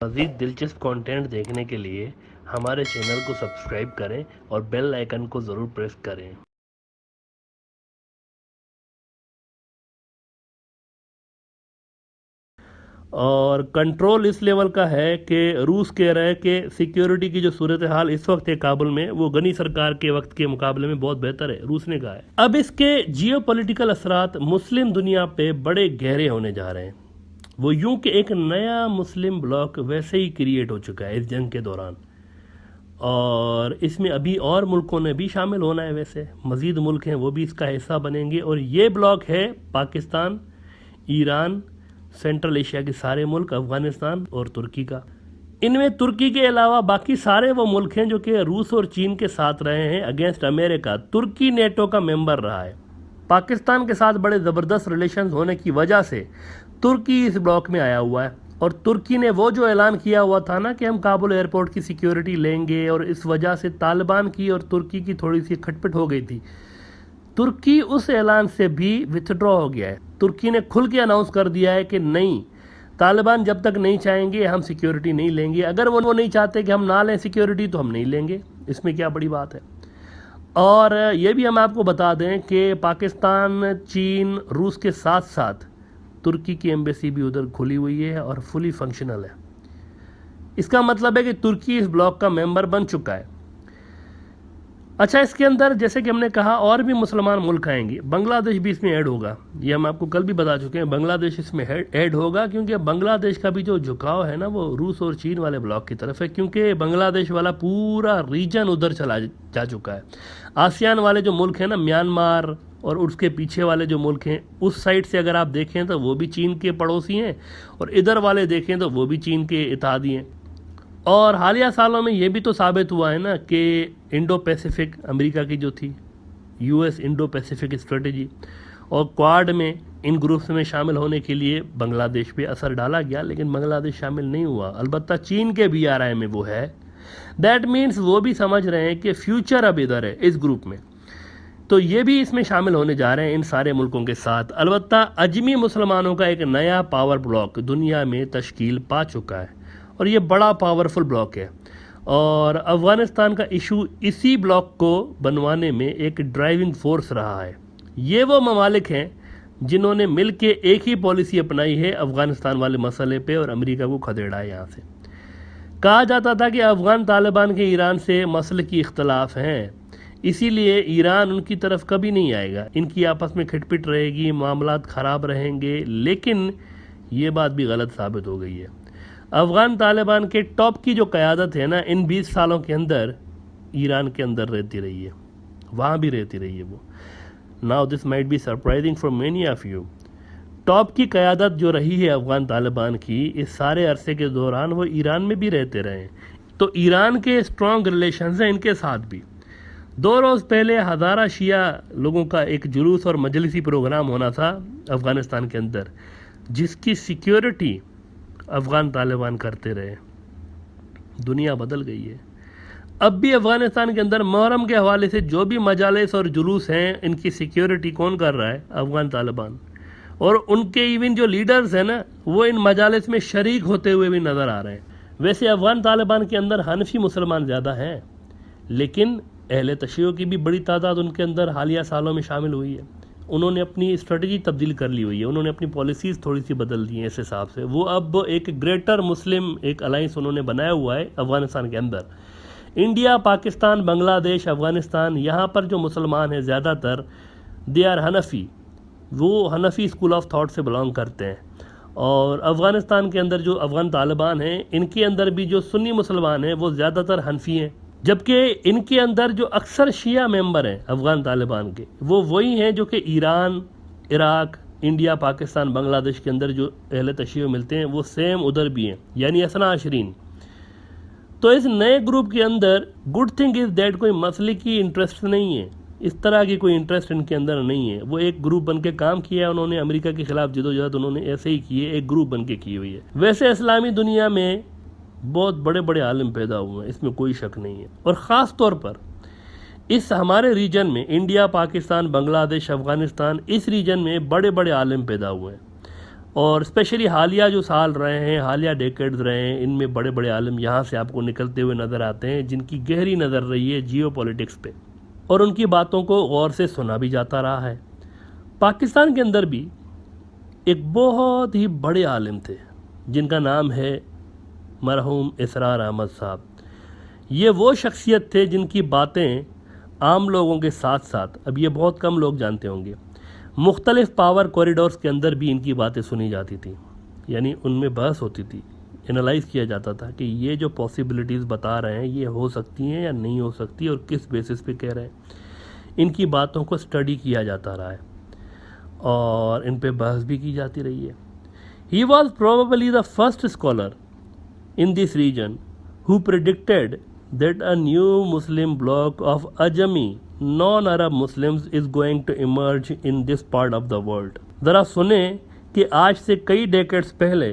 مزید دلچسپ کانٹینٹ دیکھنے کے لیے ہمارے چینل کو سبسکرائب کریں اور بیل آئیکن کو ضرور پریس کریں۔ اور کنٹرول اس لیول کا ہے کہ روس کہہ رہا ہے کہ سیکیورٹی کی جو صورتحال اس وقت ہے کابل میں وہ غنی سرکار کے وقت کے مقابلے میں بہت بہتر ہے، روس نے کہا ہے۔ اب اس کے جیو پولیٹیکل اثرات مسلم دنیا پہ بڑے گہرے ہونے جا رہے ہیں۔ وہ یوں کہ ایک نیا مسلم بلاک ویسے ہی کریٹ ہو چکا ہے اس جنگ کے دوران، اور اس میں ابھی اور ملکوں نے بھی شامل ہونا ہے، ویسے مزید ملک ہیں وہ بھی اس کا حصہ بنیں گے، اور یہ بلاک ہے پاکستان، ایران، سینٹرل ایشیا کے سارے ملک، افغانستان اور ترکی کا۔ ان میں ترکی کے علاوہ باقی سارے وہ ملک ہیں جو کہ روس اور چین کے ساتھ رہے ہیں اگینسٹ امریکہ۔ ترکی نیٹو کا ممبر رہا ہے۔ پاکستان کے ساتھ بڑے زبردست ریلیشنز ہونے کی وجہ سے ترکی اس بلاک میں آیا ہوا ہے، اور ترکی نے وہ جو اعلان کیا ہوا تھا نا کہ ہم کابل ایئرپورٹ کی سیکیورٹی لیں گے، اور اس وجہ سے طالبان کی اور ترکی کی تھوڑی سی کھٹپٹ ہو گئی تھی، ترکی اس اعلان سے بھی وتھڈرا ہو گیا ہے۔ ترکی نے کھل کے اناؤنس کر دیا ہے کہ نہیں، طالبان جب تک نہیں چاہیں گے ہم سیکیورٹی نہیں لیں گے، اگر وہ نہیں چاہتے کہ ہم نہ لیں سیکیورٹی تو ہم نہیں لیں گے۔ اس میں کیا بڑی بات ہے۔ اور یہ بھی ہم آپ کو بتا دیں کہ پاکستان، چین، روس کے ساتھ ساتھ ترکی کی ایمبیسی بھی ادھر کھلی ہوئی ہے اور فلی فنکشنل ہے۔ اس کا مطلب ہے کہ ترکی اس بلاک کا ممبر بن چکا ہے۔ اچھا، اس کے اندر جیسے کہ ہم نے کہا اور بھی مسلمان ملک آئیں گے، بنگلہ دیش بھی اس میں ایڈ ہوگا، یہ ہم آپ کو کل بھی بتا چکے ہیں، بنگلہ دیش اس میں ایڈ ہوگا، کیونکہ بنگلہ دیش کا بھی جو جھکاؤ ہے نا وہ روس اور چین والے بلاک کی طرف ہے، کیونکہ بنگلہ دیش والا پورا ریجن ادھر چلا جا چکا ہے۔ آسیان والے جو ملک ہیں نا، میانمار اور اس کے پیچھے والے جو ملک ہیں، اس سائڈ سے اگر آپ دیکھیں تو وہ بھی چین کے پڑوسی ہیں، اور ادھر والے دیکھیں تو وہ بھی چین کے اتحادی ہیں۔ اور حالیہ سالوں میں یہ بھی تو ثابت ہوا ہے نا کہ انڈو پیسیفک امریکہ کی جو تھی U S Indo Pacific strategy, اور کوارڈ میں ان گروپس میں شامل ہونے کے لیے بنگلہ دیش پہ اثر ڈالا گیا، لیکن بنگلہ دیش شامل نہیں ہوا۔ البتہ چین کے بی آر آئی میں وہ ہے، دیٹ مینس وہ بھی سمجھ رہے ہیں کہ فیوچر اب ادھر ہے اس گروپ میں، تو یہ بھی اس میں شامل ہونے جا رہے ہیں ان سارے ملکوں کے ساتھ۔ البتہ اجمی مسلمانوں کا ایک نیا پاور بلاک دنیا میں تشکیل پا چکا ہے، اور یہ بڑا پاورفل بلاک ہے، اور افغانستان کا ایشو اسی بلاک کو بنوانے میں ایک ڈرائیونگ فورس رہا ہے۔ یہ وہ ممالک ہیں جنہوں نے مل کے ایک ہی پالیسی اپنائی ہے افغانستان والے مسئلے پہ، اور امریکہ کو کھدیڑا ہے یہاں سے۔ کہا جاتا تھا کہ افغان طالبان کے ایران سے مسلکی اختلاف ہیں، اسی لیے ایران ان کی طرف کبھی نہیں آئے گا، ان کی آپس میں کھٹ پٹ رہے گی، معاملات خراب رہیں گے، لیکن یہ بات بھی غلط ثابت ہو گئی ہے۔ افغان طالبان کے ٹاپ کی جو قیادت ہے نا، ان 20 سالوں کے اندر ایران کے اندر رہتی رہی ہے، وہاں بھی رہتی رہی ہے وہ۔ Now this might be surprising for many of you, ٹاپ کی قیادت جو رہی ہے افغان طالبان کی اس سارے عرصے کے دوران، وہ ایران میں بھی رہتے رہے ہیں، تو ایران کے اسٹرانگ ریلیشنز ہیں ان کے ساتھ بھی۔ 2 روز پہلے ہزارہ شیعہ لوگوں کا ایک جلوس اور مجلسی پروگرام ہونا تھا افغانستان کے اندر، جس کی سیکیورٹی افغان طالبان کرتے رہے۔ دنیا بدل گئی ہے۔ اب بھی افغانستان کے اندر محرم کے حوالے سے جو بھی مجالس اور جلوس ہیں، ان کی سیکیورٹی کون کر رہا ہے؟ افغان طالبان، اور ان کے ایون جو لیڈرز ہیں نا، وہ ان مجالس میں شریک ہوتے ہوئے بھی نظر آ رہے ہیں۔ ویسے افغان طالبان کے اندر حنفی مسلمان زیادہ ہیں، لیکن اہل تشیع کی بھی بڑی تعداد ان کے اندر حالیہ سالوں میں شامل ہوئی ہے۔ انہوں نے اپنی اسٹریٹجی تبدیل کر لی ہوئی ہے، انہوں نے اپنی پالیسیز تھوڑی سی بدل دی ہیں اس حساب سے۔ وہ اب ایک گریٹر مسلم ایک الائنس انہوں نے بنایا ہوا ہے افغانستان کے اندر۔ انڈیا، پاکستان، بنگلہ دیش، افغانستان، یہاں پر جو مسلمان ہیں زیادہ تر دے آر حنفی، وہ حنفی اسکول آف تھاٹ سے بلانگ کرتے ہیں۔ اور افغانستان کے اندر جو افغان طالبان ہیں، ان کے اندر بھی جو سنی مسلمان ہیں وہ زیادہ تر حنفی ہیں، جبکہ ان کے اندر جو اکثر شیعہ ممبر ہیں افغان طالبان کے، وہ وہی ہیں جو کہ ایران، عراق، انڈیا، پاکستان، بنگلہ دیش کے اندر جو اہل تشیع ملتے ہیں وہ سیم ادھر بھی ہیں، یعنی اثنا عشرین۔ تو اس نئے گروپ کے another good thing is that کوئی مسلکی انٹرسٹ نہیں ہے، اس طرح کی کوئی انٹرسٹ ان کے اندر نہیں ہے۔ وہ ایک گروپ بن کے کام کیا ہے انہوں نے، امریکہ کے خلاف جدوجہد انہوں نے ایسے ہی کی ہے، ایک گروپ بن کے کی ہوئی ہے۔ ویسے اسلامی دنیا میں بہت بڑے بڑے عالم پیدا ہوئے ہیں، اس میں کوئی شک نہیں ہے، اور خاص طور پر اس ہمارے ریجن میں انڈیا، پاکستان، بنگلہ دیش، افغانستان، اس ریجن میں بڑے بڑے عالم پیدا ہوئے ہیں۔ اور اسپیشلی حالیہ جو سال رہے ہیں، حالیہ ڈیکیڈز رہے ہیں، ان میں بڑے بڑے عالم یہاں سے آپ کو نکلتے ہوئے نظر آتے ہیں جن کی گہری نظر رہی ہے جیو پولیٹکس پہ، اور ان کی باتوں کو غور سے سنا بھی جاتا رہا ہے۔ پاکستان کے اندر بھی ایک بہت ہی بڑے عالم تھے جن کا نام ہے مرحوم اسرار احمد صاحب۔ یہ وہ شخصیت تھے جن کی باتیں عام لوگوں کے ساتھ ساتھ، اب یہ بہت کم لوگ جانتے ہوں گے، مختلف پاور کوریڈورز کے اندر بھی ان کی باتیں سنی جاتی تھیں، یعنی ان میں بحث ہوتی تھی، انالائز کیا جاتا تھا کہ یہ جو پاسبلٹیز بتا رہے ہیں یہ ہو سکتی ہیں یا نہیں ہو سکتی اور کس بیسس پہ کہہ رہے ہیں۔ ان کی باتوں کو اسٹڈی کیا جاتا رہا ہے اور ان پہ بحث بھی کی جاتی رہی ہے۔ He was probably the first scholar in this region who predicted that a new Muslim bloc of Ajami non-Arab Muslims is going to emerge in this part of the world۔ ذرا سنیں کہ آج سے کئی ڈیکیڈز پہلے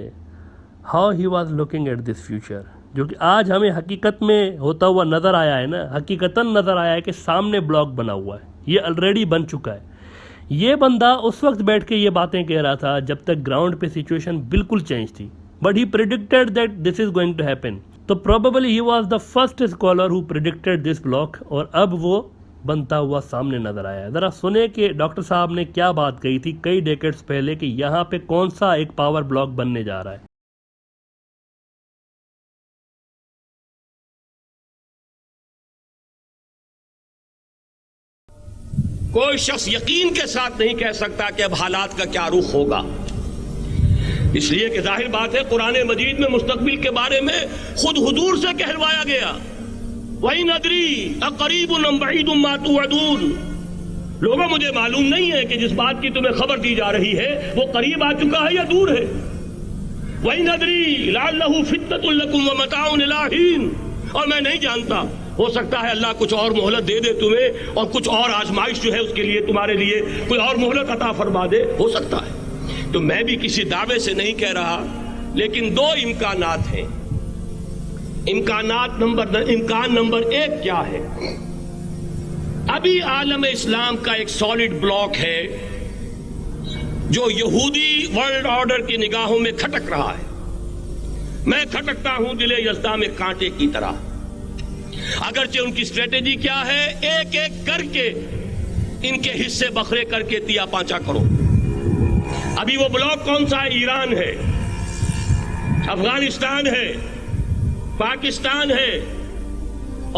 how he was looking at this future، جو کہ آج ہمیں حقیقت میں ہوتا ہوا نظر آیا ہے نا، حقیقتاً نظر آیا ہے کہ سامنے بلاک بنا ہوا ہے، یہ آلریڈی بن چکا ہے۔ یہ بندہ اس وقت بیٹھ کے یہ باتیں کہہ رہا تھا جب تک گراؤنڈ پہ سچویشن بالکل چینج تھی، but he predicted that this is going to happen. تو probably he was the first scholar who predicted this block, اور اب وہ بنتا ہوا سامنے نظر آیا ہے۔ ذرا سنیں کہ ڈاکٹر صاحب نے کیا بات کہی تھی کئی ڈیکیڈز پہلے کہ یہاں پہ کون سا ایک پاور بلاک بننے جا رہا ہے۔ کوئی شخص یقین کے ساتھ نہیں کہہ سکتا کہ اب حالات کا کیا رخ ہوگا، اس لیے کہ ظاہر بات ہے قرآن مجید میں مستقبل کے بارے میں خود حضور سے کہلوایا گیا، وَإِنْ أَدْرِي أَقَرِيبٌ أَمْ بَعِيدٌ مَا تُوعَدُونَ۔ لوگوں مجھے معلوم نہیں ہے کہ جس بات کی تمہیں خبر دی جا رہی ہے وہ قریب آ چکا ہے یا دور ہے۔ وَإِنْ أَدْرِي لَعَلَّهُ فِتْنَةٌ لَكُمْ وَمَتَاعٌ إِلَىٰ حِينٍ، اور میں نہیں جانتا، ہو سکتا ہے اللہ کچھ اور مہلت دے دے تمہیں اور کچھ اور آزمائش جو ہے اس کے لیے تمہارے لیے کوئی اور مہلت عطا فرما دے، ہو سکتا ہے۔ تو میں بھی کسی دعوے سے نہیں کہہ رہا، لیکن دو امکانات ہیں۔ امکان نمبر ایک کیا ہے؟ ابھی عالم اسلام کا ایک سالڈ بلاک ہے جو یہودی ورلڈ آرڈر کی نگاہوں میں کھٹک رہا ہے۔ میں کھٹکتا ہوں دل یزداں میں کانٹے کی طرح، اگرچہ ان کی اسٹریٹجی کیا ہے، ایک ایک کر کے ان کے حصے بکھرے کر کے تیا پانچا کرو۔ ابھی وہ بلاک کون سا ہے؟ ایران ہے، افغانستان ہے، پاکستان ہے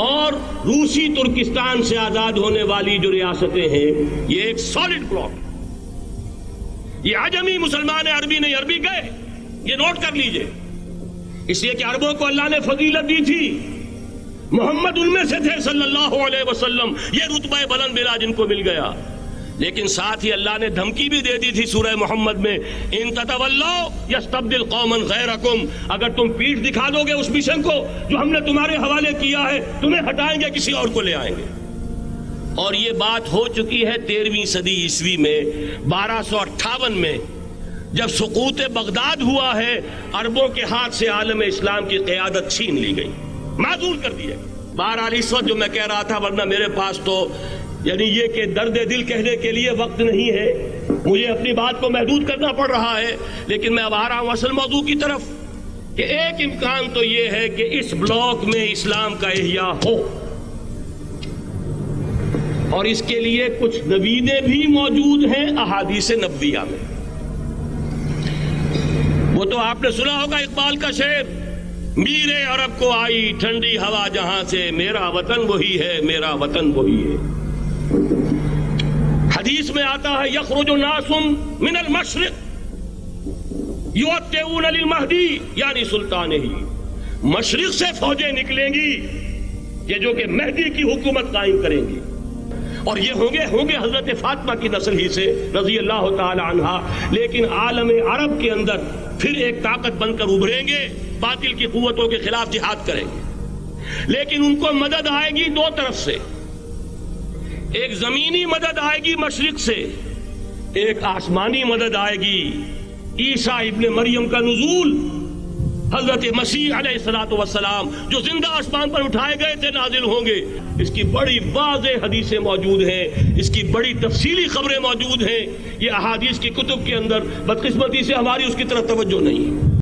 اور روسی ترکستان سے آزاد ہونے والی جو ریاستیں ہیں، یہ ایک سالڈ بلاک۔ یہ عجمی مسلمان عربی نہیں، عربی گئے، یہ نوٹ کر لیجئے، اس لیے کہ عربوں کو اللہ نے فضیلت دی تھی، محمد ان میں سے تھے صلی اللہ علیہ وسلم، یہ رتبہ بلند ملا جن کو مل گیا۔ لیکن ساتھ ہی اللہ نے دھمکی بھی دے دی تھی سورہ محمد میں، ان تتولوا یستبدل قوما غیرکم، اگر تم پیٹھ دکھا دو گے اس مشن کو جو ہم نے تمہارے حوالے کیا ہے، تمہیں ہٹائیں گے، کسی اور کو لے آئیں گے۔ اور یہ بات ہو چکی ہے 13ویں صدی عیسوی میں، 1258 میں جب سقوط بغداد ہوا ہے، عربوں کے ہاتھ سے عالم اسلام کی قیادت چھین لی گئی، معذور کر دیا۔ بہرحال اس وقت جو میں کہہ رہا تھا، ورنہ میرے پاس تو یعنی یہ کہ درد دل کہنے کے لیے وقت نہیں ہے، مجھے اپنی بات کو محدود کرنا پڑ رہا ہے، لیکن میں اب آ رہا ہوں اصل موضوع کی طرف، کہ ایک امکان تو یہ ہے کہ اس بلاک میں اسلام کا احیاء ہو، اور اس کے لیے کچھ نویدیں بھی موجود ہیں احادیث نبویہ میں۔ وہ تو آپ نے سنا ہوگا اقبال کا شعر، میرے عرب کو آئی ٹھنڈی ہوا جہاں سے، میرا وطن وہی ہے، میرا وطن وہی ہے۔ حدیث میں آتا ہے یخرج ناس من المشرق یؤتون للمہدی، یعنی سلطان ہی، مشرق سے فوجیں نکلیں گی یہ جو کہ مہدی کی حکومت قائم کریں گی، اور یہ ہوں گے حضرت فاطمہ کی نسل ہی سے رضی اللہ تعالی عنہا، لیکن عالم عرب کے اندر پھر ایک طاقت بن کر ابھریں گے، باطل کی قوتوں کے خلاف جہاد کریں گے، لیکن ان کو مدد آئے گی دو طرف سے، ایک زمینی مدد آئے گی مشرق سے، ایک آسمانی مدد آئے گی، عیسیٰ ابن مریم کا نزول، حضرت مسیح علیہ السلام جو زندہ آسمان پر اٹھائے گئے تھے نازل ہوں گے۔ اس کی بڑی واضح حدیثیں موجود ہیں، اس کی بڑی تفصیلی خبریں موجود ہیں. یہ احادیث کی کتب کے اندر بدقسمتی سے ہماری اس کی طرف توجہ نہیں ہے.